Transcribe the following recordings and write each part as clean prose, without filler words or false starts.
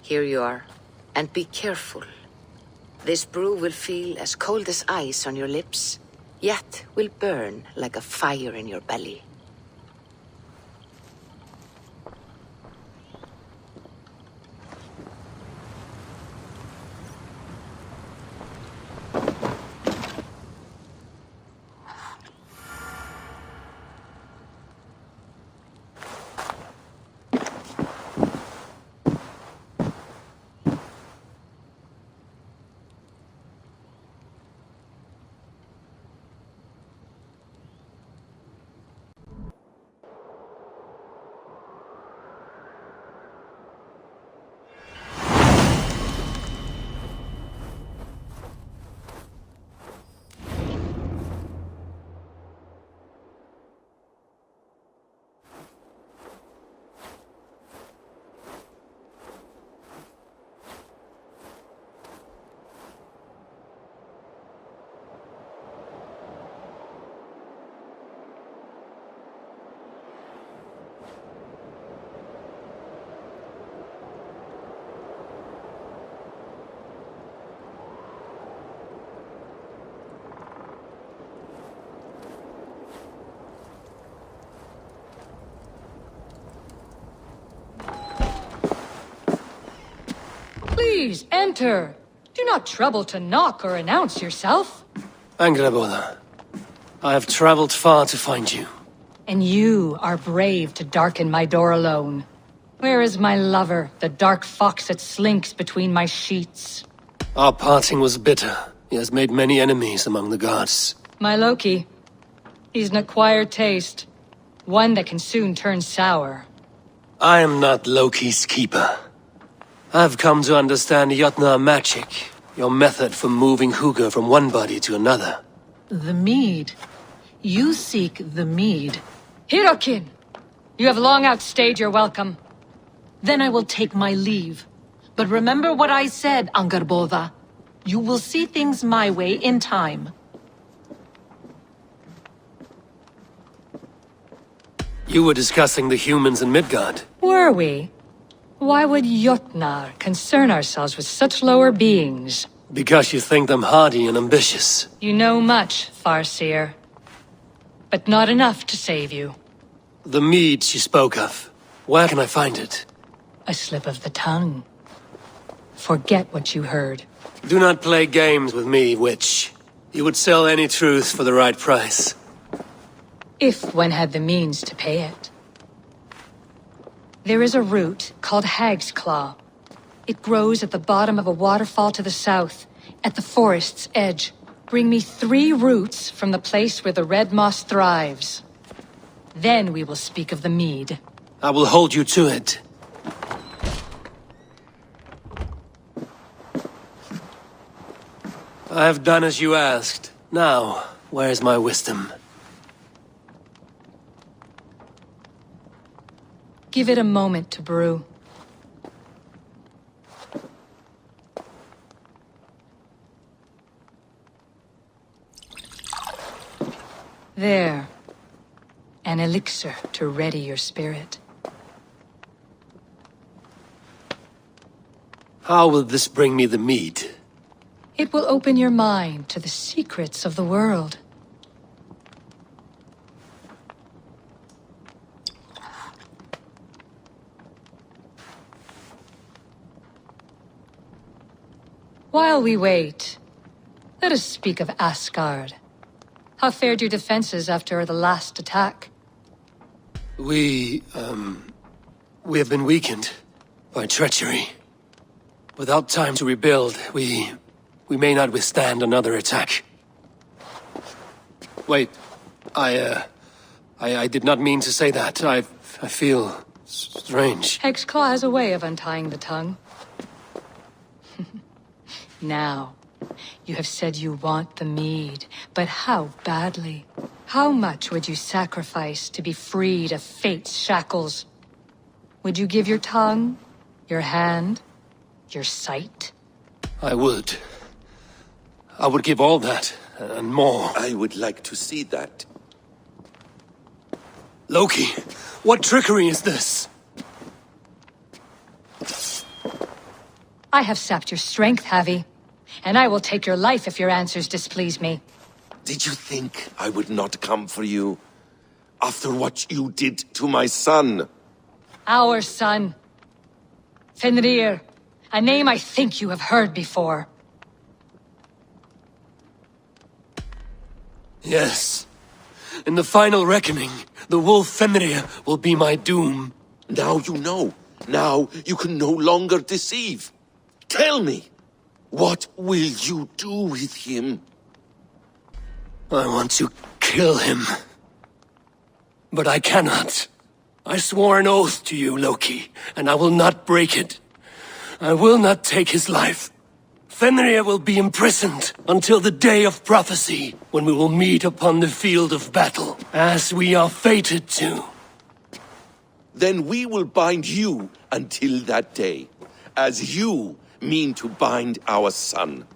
Here you are. And be careful. This brew will feel as cold as ice on your lips, yet will burn like a fire in your belly. Please, enter. Do not trouble to knock or announce yourself. Angraboda, I have traveled far to find you. And you are brave to darken my door alone. Where is my lover, the dark fox that slinks between my sheets? Our parting was bitter. He has made many enemies among the gods. My Loki. He's an acquired taste. One that can soon turn sour. I am not Loki's keeper. I've come to understand Jotnar magic, your method for moving Hugr from one body to another. The mead. You seek the mead. Hirokin! You have long outstayed your welcome. Then I will take my leave. But remember what I said, Angarboda. You will see things my way in time. You were discussing the humans in Midgard. Were we? Why would Jotnar concern ourselves with such lower beings? Because you think them hardy and ambitious. You know much, Farseer. But not enough to save you. The mead she spoke of. Where can I find it? A slip of the tongue. Forget what you heard. Do not play games with me, witch. You would sell any truth for the right price. If one had the means to pay it. There is a root called Hag's Claw. It grows at the bottom of a waterfall to the south, at the forest's edge. Bring me 3 roots from the place where the red moss thrives. Then we will speak of the mead. I will hold you to it. I have done as you asked. Now, where is my wisdom? Give it a moment to brew. There. An elixir to ready your spirit. How will this bring me the mead? It will open your mind to the secrets of the world. While we wait, let us speak of Asgard. How fared your defenses after the last attack? We have been weakened by treachery. Without time to rebuild, we may not withstand another attack. Wait, I did not mean to say that. I feel strange. Hexclaw has a way of untying the tongue. Now, you have said you want the mead, but how badly? How much would you sacrifice to be freed of fate's shackles? Would you give your tongue, your hand, your sight? I would. I would give all that, and more. I would like to see that. Loki, what trickery is this? I have sapped your strength, Havi. And I will take your life if your answers displease me. Did you think I would not come for you? After what you did to my son? Our son. Fenrir. A name I think you have heard before. Yes. In the final reckoning, the wolf Fenrir will be my doom. Now you know. Now you can no longer deceive. Tell me, what will you do with him? I want to kill him. But I cannot. I swore an oath to you, Loki, and I will not break it. I will not take his life. Fenrir will be imprisoned until the day of prophecy, when we will meet upon the field of battle, as we are fated to. Then we will bind you until that day, as you mean to bind our son.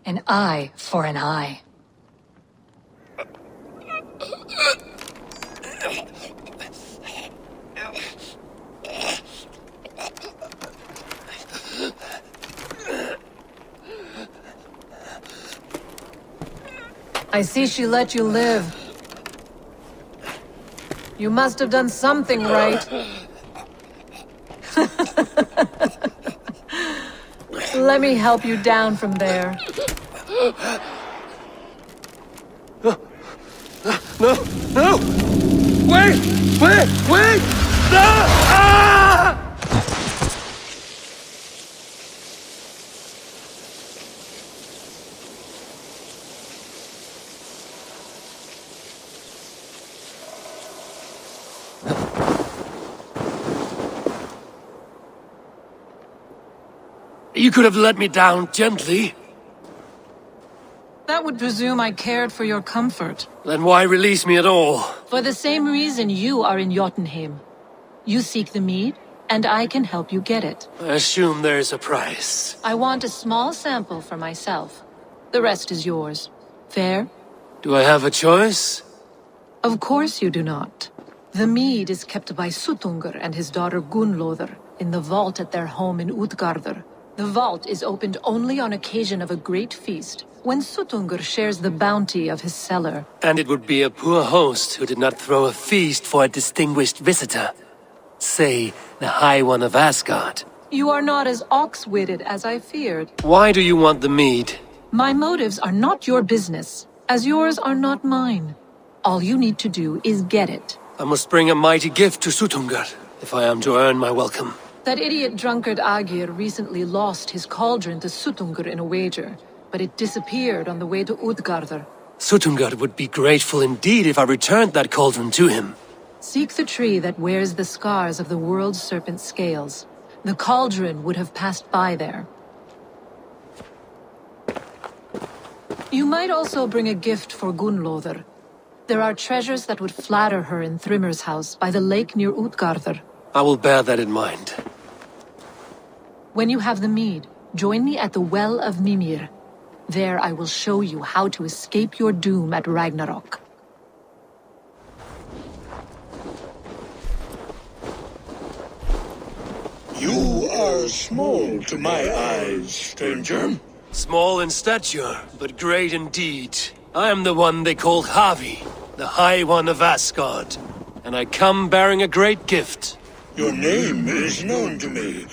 An eye for an eye. I see she let you live. You must have done something right. Let me help you down from there. No! Wait! No! Ah! You could have let me down gently. That would presume I cared for your comfort. Then why release me at all? For the same reason you are in Jotunheim. You seek the mead, and I can help you get it. I assume there is a price. I want a small sample for myself. The rest is yours. Fair? Do I have a choice? Of course you do not. The mead is kept by Suttungr and his daughter Gunnlóðr in the vault at their home in Utgardr. The vault is opened only on occasion of a great feast, when Suttungr shares the bounty of his cellar. And it would be a poor host who did not throw a feast for a distinguished visitor. Say, the High One of Asgard. You are not as ox-witted as I feared. Why do you want the mead? My motives are not your business, as yours are not mine. All you need to do is get it. I must bring a mighty gift to Suttungr, if I am to earn my welcome. That idiot drunkard Agir recently lost his cauldron to Suttungr in a wager, but it disappeared on the way to Utgardr. Suttungr would be grateful indeed if I returned that cauldron to him. Seek the tree that wears the scars of the world's serpent scales. The cauldron would have passed by there. You might also bring a gift for Gunnlóðr. There are treasures that would flatter her in Thrimmer's house by the lake near Utgardr. I will bear that in mind. When you have the mead, join me at the Well of Mimir. There I will show you how to escape your doom at Ragnarok. You are small to my eyes, stranger. Small in stature, but great in deed. I am the one they call Havi, the High One of Asgard. And I come bearing a great gift. Your name is known to me,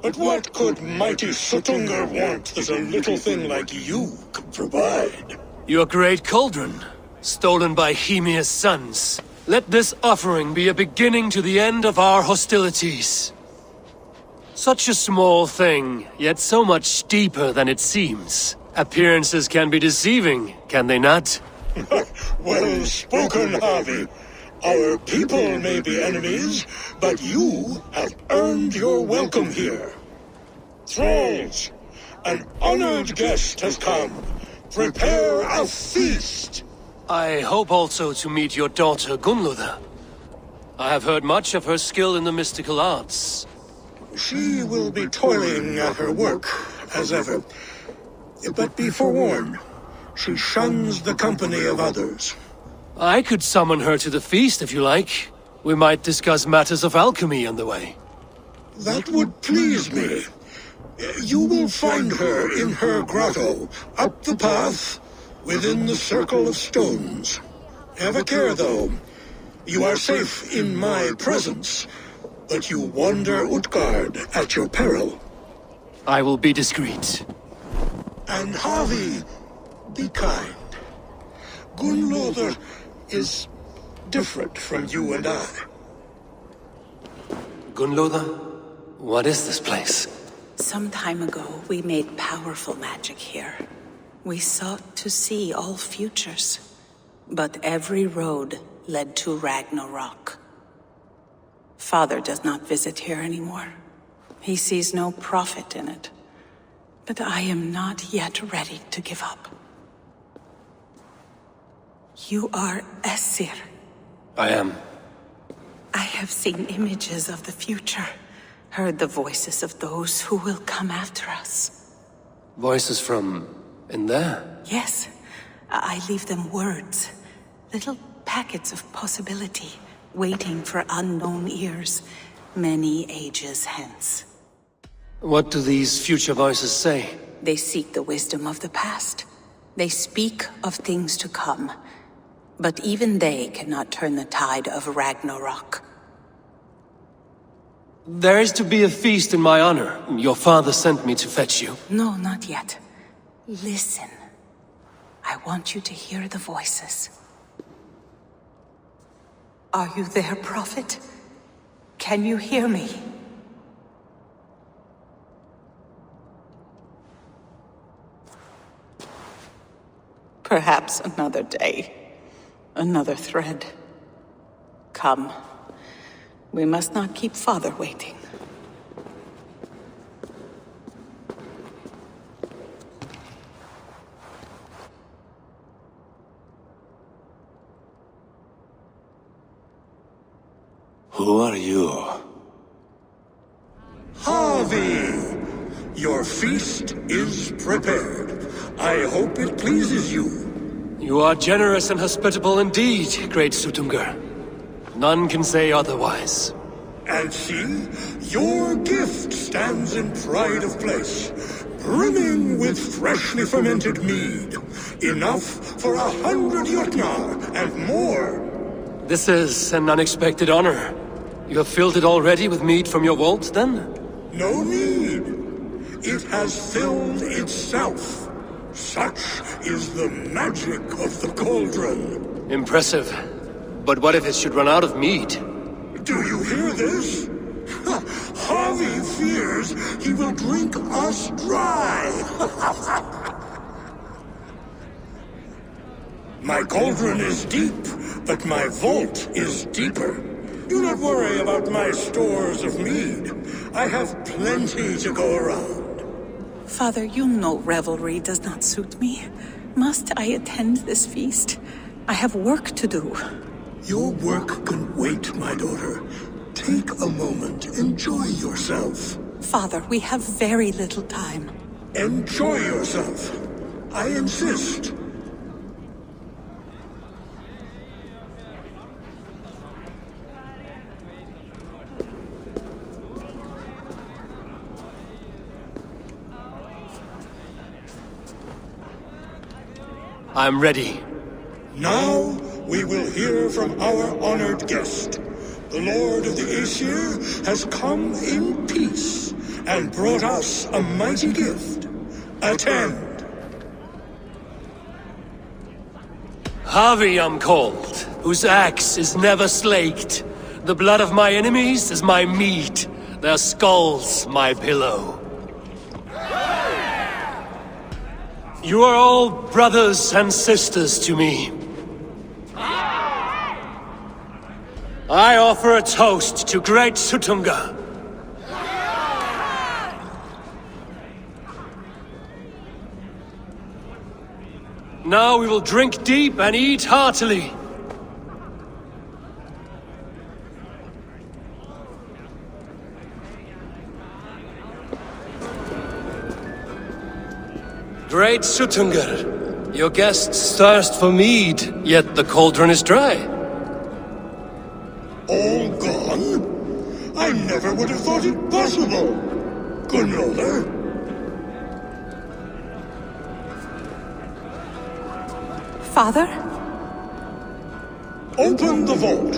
but what could mighty Suttungr want that a little thing like you could provide? Your great cauldron, stolen by Hymir's sons. Let this offering be a beginning to the end of our hostilities. Such a small thing, yet so much deeper than it seems. Appearances can be deceiving, can they not? Well spoken, Harvey. Our people may be enemies, but you have earned your welcome here. Thralls, an honored guest has come. Prepare a feast. I hope also to meet your daughter Gunnlóðr. I have heard much of her skill in the mystical arts. She will be toiling at her work, as ever. But be forewarned, she shuns the company of others. I could summon her to the feast if you like. We might discuss matters of alchemy on the way. That would please me. You will find her in her grotto, up the path, within the circle of stones. Have a care, though. You are safe in my presence, but you wander Utgard at your peril. I will be discreet. And Harvey, be kind. Gunloder is different from you and I. Gunloda? What is this place? Some time ago, we made powerful magic here. We sought to see all futures, but every road led to Ragnarok. Father does not visit here anymore. He sees no profit in it. But I am not yet ready to give up. You are Esir. I am. I have seen images of the future, heard the voices of those who will come after us. Voices from in there? Yes, I leave them words, little packets of possibility, waiting for unknown ears, many ages hence. What do these future voices say? They seek the wisdom of the past. They speak of things to come. But even they cannot turn the tide of Ragnarok. There is to be a feast in my honor. Your father sent me to fetch you. No, not yet. Listen. I want you to hear the voices. Are you there, Prophet? Can you hear me? Perhaps another day. Another thread. Come. We must not keep Father waiting. Who are you? Harvey! Your feast is prepared. I hope it pleases you. You are generous and hospitable indeed, great Sutungur. None can say otherwise. And see, your gift stands in pride of place, brimming with freshly fermented mead. Enough for 100 Jotnar and more. This is an unexpected honor. You have filled it already with mead from your vault, then? No need. It has filled itself. Such is the magic of the cauldron. Impressive. But what if it should run out of mead? Do you hear this? Harvey fears he will drink us dry. My cauldron is deep, but my vault is deeper. Do not worry about my stores of mead. I have plenty to go around. Father, you know revelry does not suit me. Must I attend this feast? I have work to do. Your work can wait, my daughter. Take a moment, enjoy yourself. Father, we have very little time. Enjoy yourself. I insist. I'm ready. Now we will hear from our honored guest. The Lord of the Aesir has come in peace and brought us a mighty gift. Attend. Harvey I'm called, whose axe is never slaked. The blood of my enemies is my meat, their skulls my pillow. You are all brothers and sisters to me. I offer a toast to great Sutunga. Now we will drink deep and eat heartily. Great Sutungar, your guests thirst for mead, yet the cauldron is dry. All gone? I never would have thought it possible. Gunloader? Father? Open the vault.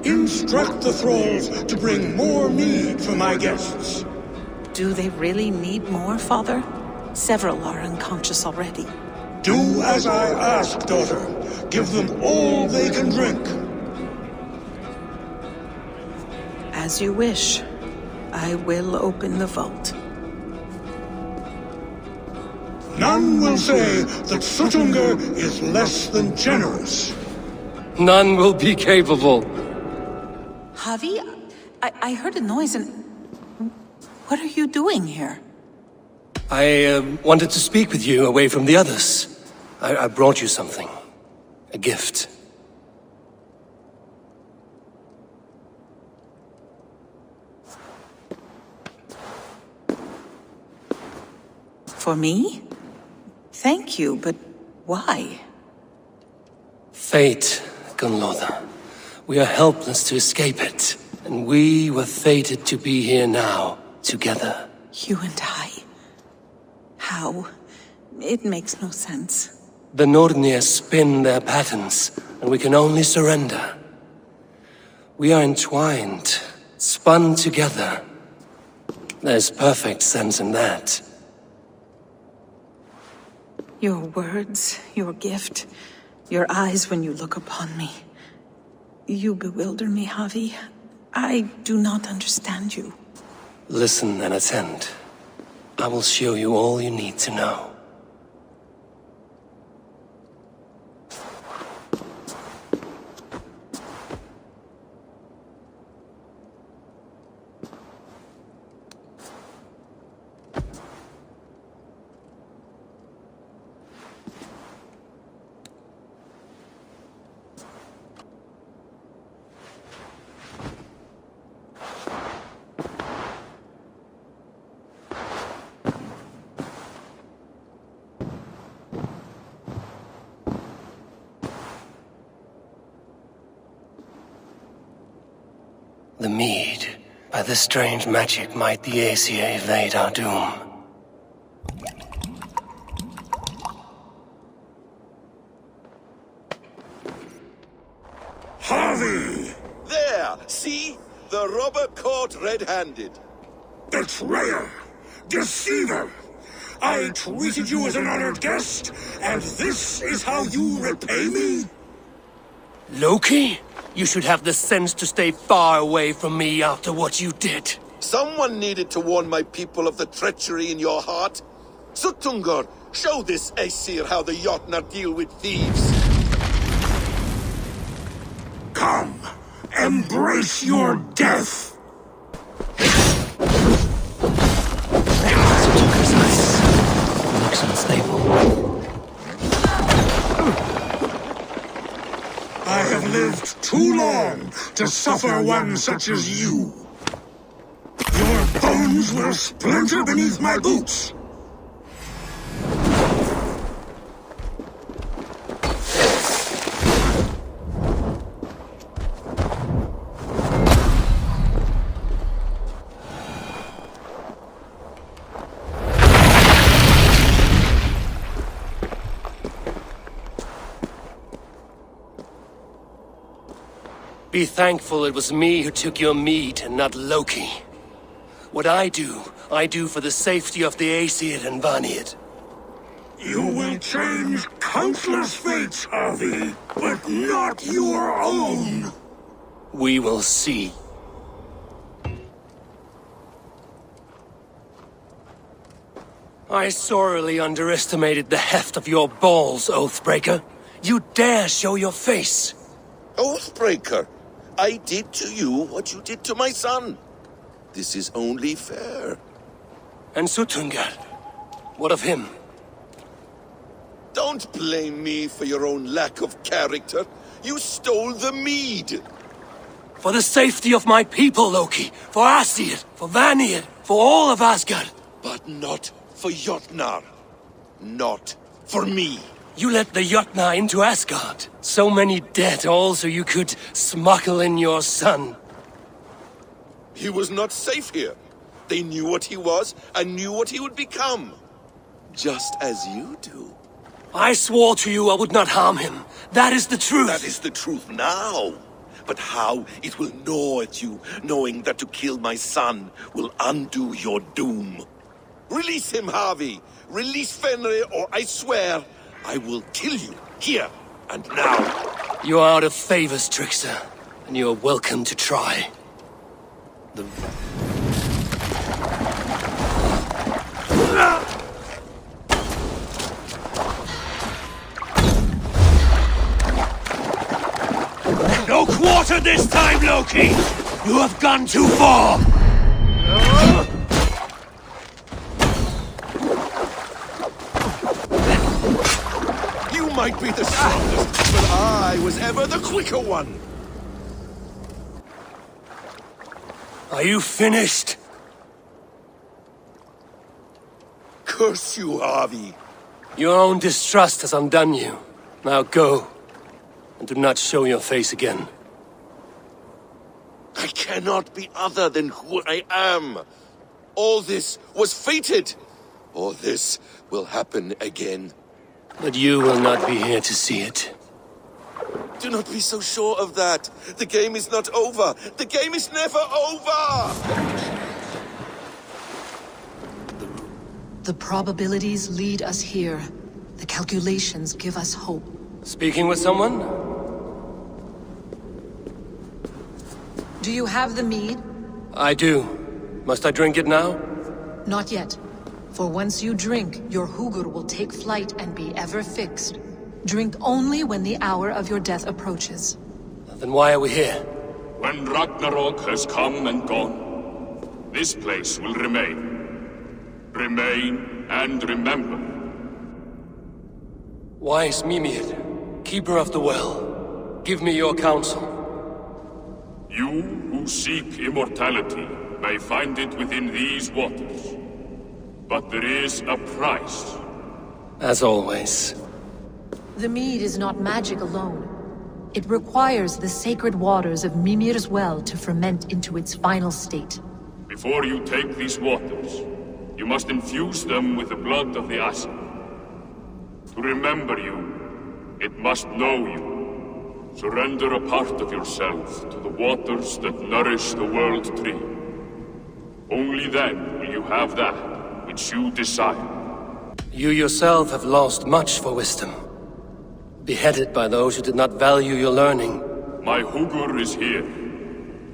Instruct the thralls to bring more mead for my guests. Do they really need more, Father? Several are unconscious already. Do as I ask, daughter. Give them all they can drink. As you wish. I will open the vault. None will say that Sutungur is less than generous. None will be capable. Javi, I heard a noise and... What are you doing here? I wanted to speak with you away from the others. I brought you something. A gift. For me? Thank you, but why? Fate, Gunloader. We are helpless to escape it. And we were fated to be here now, together. You and I? How? It makes no sense. The Nornir spin their patterns, and we can only surrender. We are entwined, spun together. There's perfect sense in that. Your words, your gift, your eyes when you look upon me. You bewilder me, Javi. I do not understand you. Listen and attend. I will show you all you need to know. The mead. By this strange magic might the Aesir evade our doom. Harvey! There! See? The robber caught red-handed. Betrayer! Deceiver! I treated you as an honored guest, and this is how you repay me? Loki? You should have the sense to stay far away from me after what you did. Someone needed to warn my people of the treachery in your heart. Sutungur, show this Aesir how the Jotnar deal with thieves. Come, embrace your death! Looks unstable. I have lived too long to suffer one such as you. Your bones will splinter beneath my boots. Be thankful it was me who took your mead and not Loki. What I do for the safety of the Aesir and Vanir. You will change countless fates, Harvey, but not your own. We will see. I sorely underestimated the heft of your balls, Oathbreaker. You dare show your face. Oathbreaker, I did to you what you did to my son. This is only fair. And Sutungur, what of him? Don't blame me for your own lack of character. You stole the mead. For the safety of my people, Loki. For Aesir, for Vanir, for all of Asgard. But not for Jotnar. Not for me. You let the Jotnar into Asgard. So many dead, all so you could smuggle in your son. He was not safe here. They knew what he was and knew what he would become. Just as you do. I swore to you I would not harm him. That is the truth. That is the truth now. But how it will gnaw at you, knowing that to kill my son will undo your doom. Release him, Harvey. Release Fenrir, or I swear, I will kill you, here and now. You are out of favors, Trickster, and you are welcome to try. No quarter this time, Loki! You have gone too far! You might be the strongest, but I was ever the quicker one. Are you finished? Curse you, Harvey. Your own distrust has undone you. Now go. And do not show your face again. I cannot be other than who I am. All this was fated. All this will happen again. But you will not be here to see it. Do not be so sure of that. The game is not over. The game is never over! The probabilities lead us here. The calculations give us hope. Speaking with someone? Do you have the mead? I do. Must I drink it now? Not yet. For once you drink, your Hugur will take flight and be ever fixed. Drink only when the hour of your death approaches. Then why are we here? When Ragnarok has come and gone, this place will remain. Remain and remember. Wise Mimir, keeper of the well, give me your counsel. You who seek immortality may find it within these waters. But there is a price. As always. The mead is not magic alone. It requires the sacred waters of Mimir's well to ferment into its final state. Before you take these waters, you must infuse them with the blood of the Aesir. To remember you, it must know you. Surrender a part of yourself to the waters that nourish the World Tree. Only then will you have that which you desire. You yourself have lost much for wisdom. Beheaded by those who did not value your learning. My Hugur is here.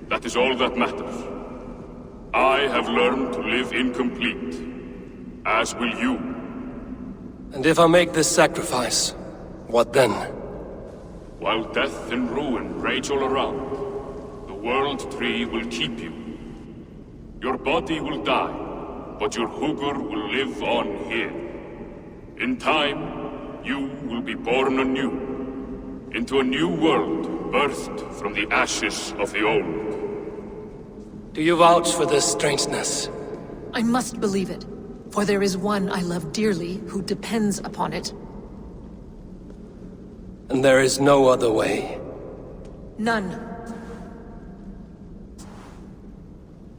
That is all that matters. I have learned to live incomplete, as will you. And if I make this sacrifice, what then? While death and ruin rage all around, the World Tree will keep you. Your body will die, but your Hugur will live on here. In time, you will be born anew, into a new world birthed from the ashes of the old. Do you vouch for this strangeness? I must believe it, for there is one I love dearly who depends upon it. And there is no other way. None.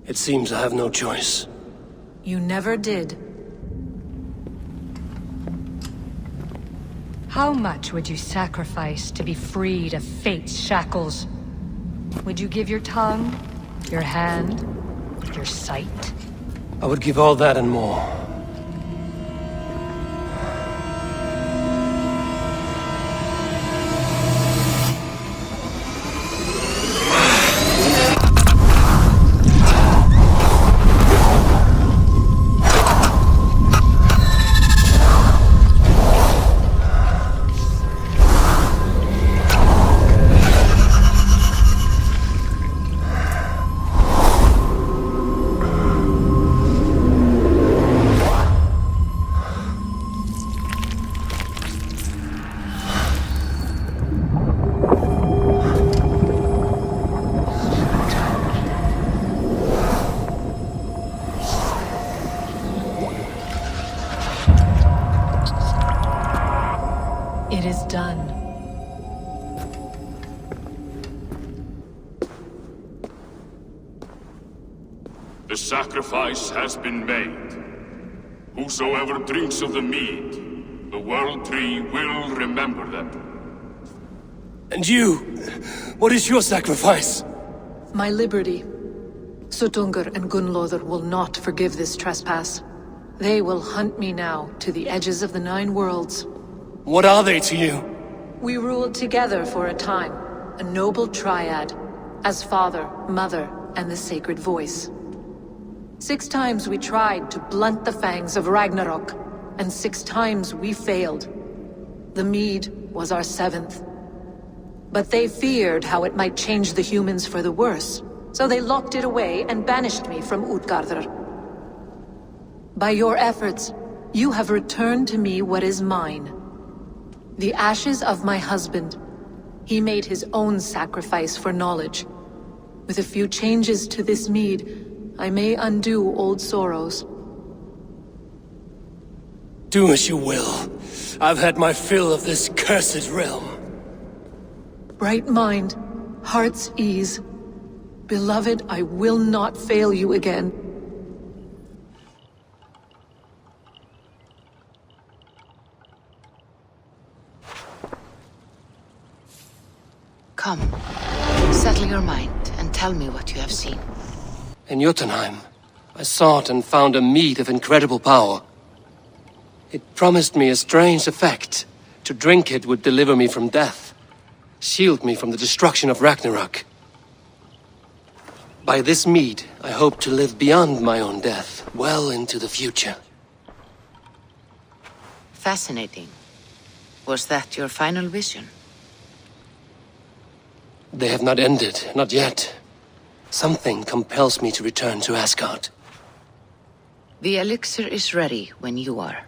It seems I have no choice. You never did. How much would you sacrifice to be freed of fate's shackles? Would you give your tongue, your hand, your sight? I would give all that and more. is done. The sacrifice has been made. Whosoever drinks of the mead, the World Tree will remember them. And you? What is your sacrifice? My liberty. Suttungr and Gunnlóðr will not forgive this trespass. They will hunt me now to the edges of the 9 worlds. What are they to you? We ruled together for a time, a noble triad, as father, mother, and the sacred voice. 6 times we tried to blunt the fangs of Ragnarok, and 6 times we failed. The mead was our 7th. But they feared how it might change the humans for the worse, so they locked it away and banished me from Utgardr. By your efforts, you have returned to me what is mine. The ashes of my husband. He made his own sacrifice for knowledge. With a few changes to this mead, I may undo old sorrows. Do as you will. I've had my fill of this cursed realm. Bright mind, heart's ease. Beloved, I will not fail you again. Come, settle your mind and tell me what you have seen. In Jotunheim, I sought and found a mead of incredible power. It promised me a strange effect. To drink it would deliver me from death, shield me from the destruction of Ragnarok. By this mead, I hope to live beyond my own death, well into the future. Fascinating. Was that your final vision? They have not ended, not yet. Something compels me to return to Asgard. The elixir is ready when you are.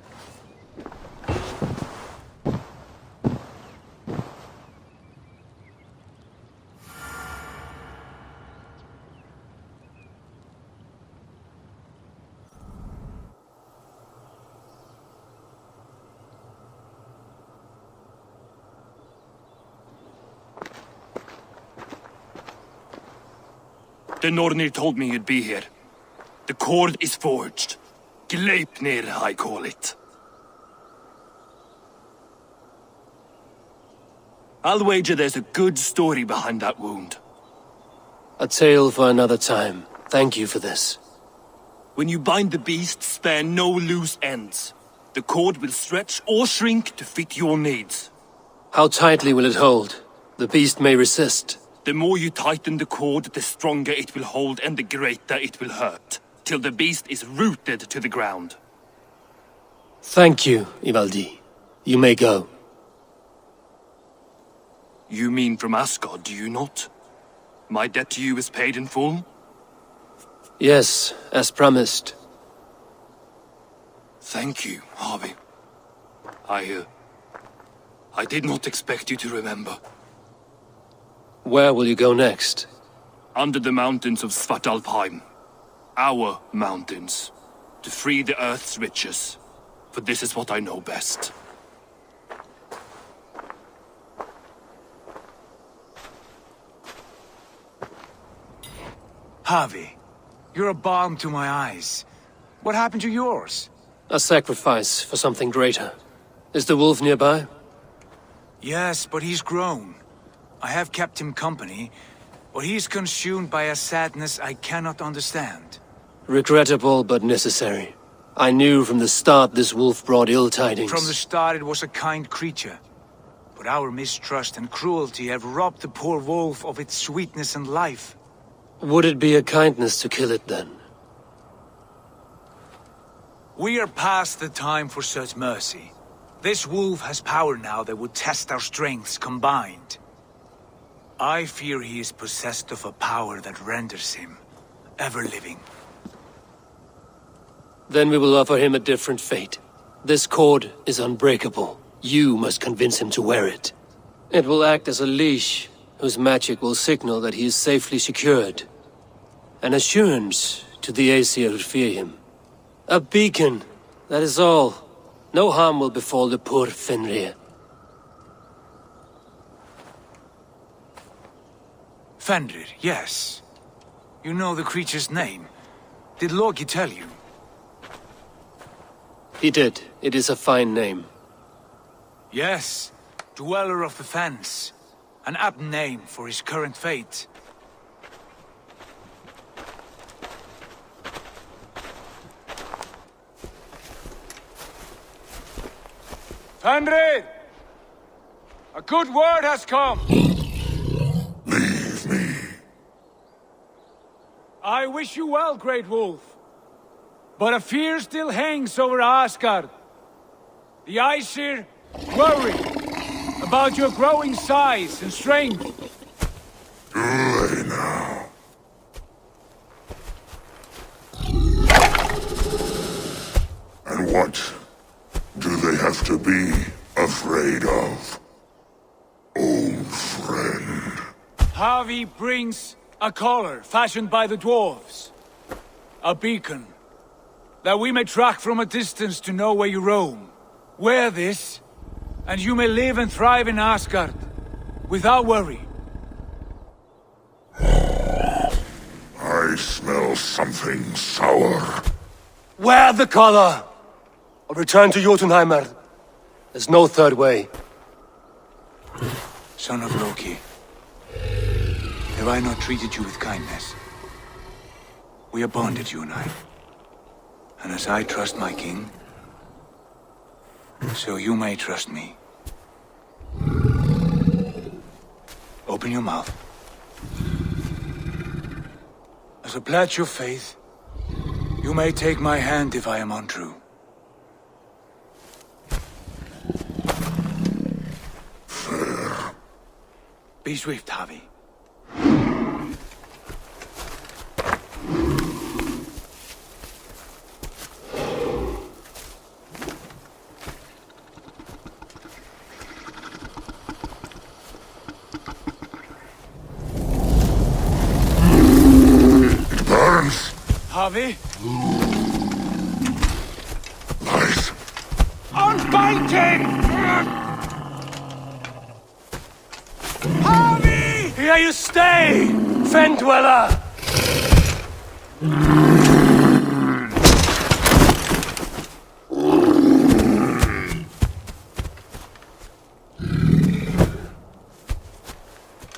The Nornir told me you'd be here. The cord is forged. Gleipnir, I call it. I'll wager there's a good story behind that wound. A tale for another time. Thank you for this. When you bind the beast, spare no loose ends. The cord will stretch or shrink to fit your needs. How tightly will it hold? The beast may resist. The more you tighten the cord, the stronger it will hold and the greater it will hurt, till the beast is rooted to the ground. Thank you, Ivaldi. You may go. You mean from Asgard, do you not? My debt to you is paid in full? Yes, as promised. Thank you, Harvey. I did not expect you to remember. Where will you go next? Under the mountains of Svartalfheim. Our mountains. To free the Earth's riches. For this is what I know best. Harvey, you're a balm to my eyes. What happened to yours? A sacrifice for something greater. Is the wolf nearby? Yes, but he's grown. I have kept him company, but he's consumed by a sadness I cannot understand. Regrettable, but necessary. I knew from the start this wolf brought ill tidings. From the start it was a kind creature. But our mistrust and cruelty have robbed the poor wolf of its sweetness and life. Would it be a kindness to kill it then? We are past the time for such mercy. This wolf has power now that would test our strengths combined. I fear he is possessed of a power that renders him ever-living. Then we will offer him a different fate. This cord is unbreakable. You must convince him to wear it. It will act as a leash, whose magic will signal that he is safely secured. An assurance to the Aesir who fear him. A beacon, that is all. No harm will befall the poor Fenrir. Fenrir, yes. You know the creature's name. Did Loki tell you? He did. It is a fine name. Yes. Dweller of the Fens. An apt name for his current fate. Fenrir! A good word has come! Leave me. I wish you well, Great Wolf. But a fear still hangs over Asgard. The Aesir worry about your growing size and strength. Do they now? And what do they have to be afraid of? Old friend. Havi brings a collar fashioned by the dwarves. A beacon, that we may track from a distance to know where you roam. Wear this, and you may live and thrive in Asgard, without worry. I smell something sour. Wear the collar! Or return to Jotunheimer. There's no third way. Son of Loki, have I not treated you with kindness? We are bonded, you and I. And as I trust my king, so you may trust me. Open your mouth. As a pledge of faith, you may take my hand if I am untrue. Fair. Be swift, Havi. Burns. Havi? Lies. Unbind him! Havi! Here you stay, Fen Dweller!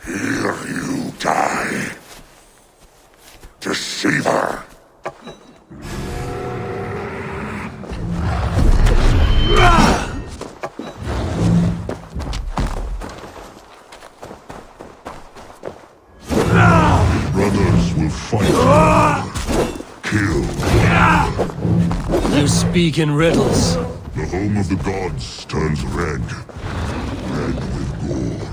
Here you die. Deceiver. Brothers will fight. Kill. You speak in riddles. The home of the gods turns red. Red with gore.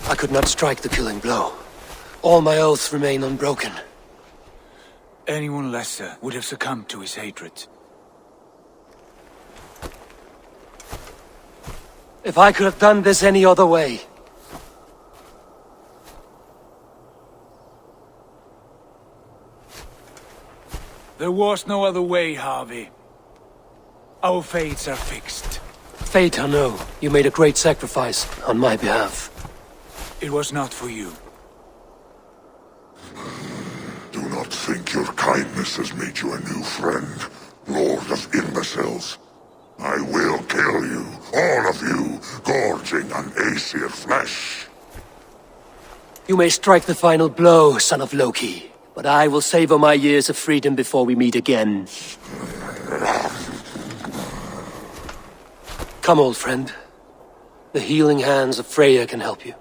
I could not strike the killing blow. All my oaths remain unbroken. Anyone lesser would have succumbed to his hatred. If I could have done this any other way. There was no other way, Harvey. Our fates are fixed. Fate, I know. You made a great sacrifice on my behalf. It was not for you. Do not think your kindness has made you a new friend, Lord of Imbeciles. I will kill you, all of you, gorging on Aesir flesh. You may strike the final blow, son of Loki, but I will savor my years of freedom before we meet again. Come, old friend. The healing hands of Freya can help you.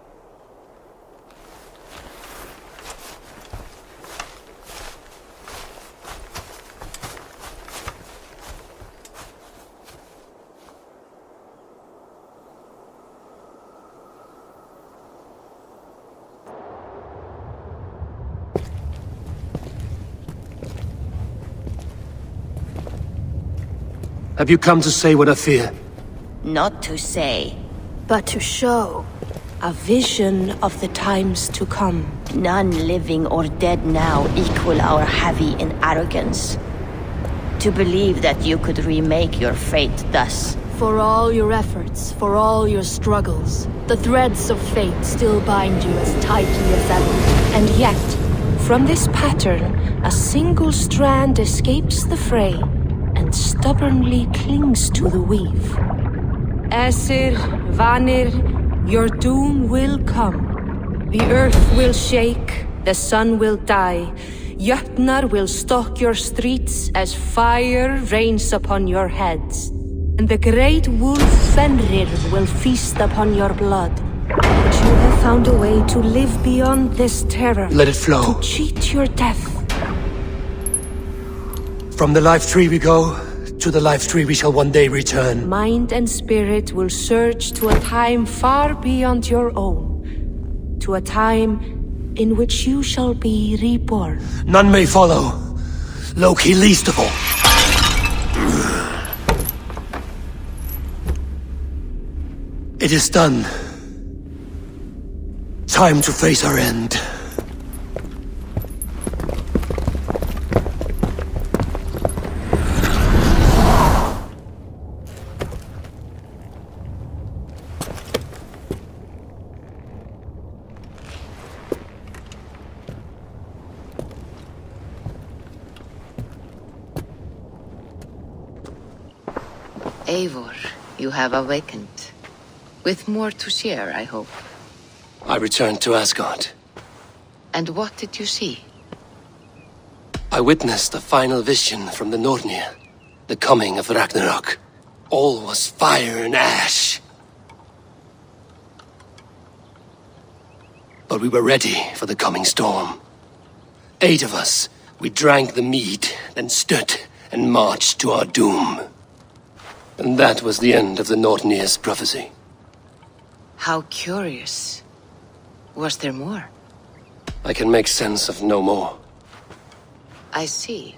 Have you come to say what I fear? Not to say. But to show. A vision of the times to come. None living or dead now equal our heavy in arrogance. To believe that you could remake your fate thus. For all your efforts, for all your struggles, the threads of fate still bind you as tightly as ever. And yet, from this pattern, a single strand escapes the fray and stubbornly clings to the weave. Esir, Vanir, your doom will come. The earth will shake, the sun will die. Jötnar will stalk your streets as fire rains upon your heads. And the great wolf Fenrir will feast upon your blood. But you have found a way to live beyond this terror. Let it flow. To cheat your death. From the life tree we go, to the life tree we shall one day return. Mind and spirit will surge to a time far beyond your own. To a time in which you shall be reborn. None may follow. Loki least of all. It is done. Time to face our end. Eivor, you have awakened. With more to share, I hope. I returned to Asgard. And what did you see? I witnessed a final vision from the Nornir. The coming of Ragnarok. All was fire and ash. But we were ready for the coming storm. 8 of us, we drank the mead, then stood and marched to our doom. And that was the end of the Nornir's prophecy. How curious. Was there more? I can make sense of no more. I see.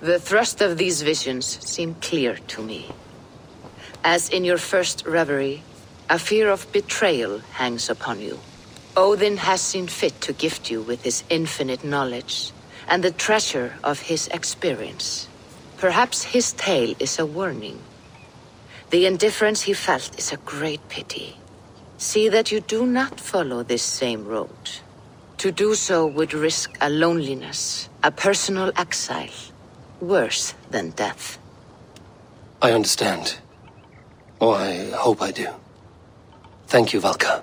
The thrust of these visions seem clear to me. As in your first reverie, a fear of betrayal hangs upon you. Odin has seen fit to gift you with his infinite knowledge and the treasure of his experience. Perhaps his tale is a warning. The indifference he felt is a great pity. See that you do not follow this same road. To do so would risk a loneliness, a personal exile, worse than death. I understand. Or I hope I do. Thank you, Valka.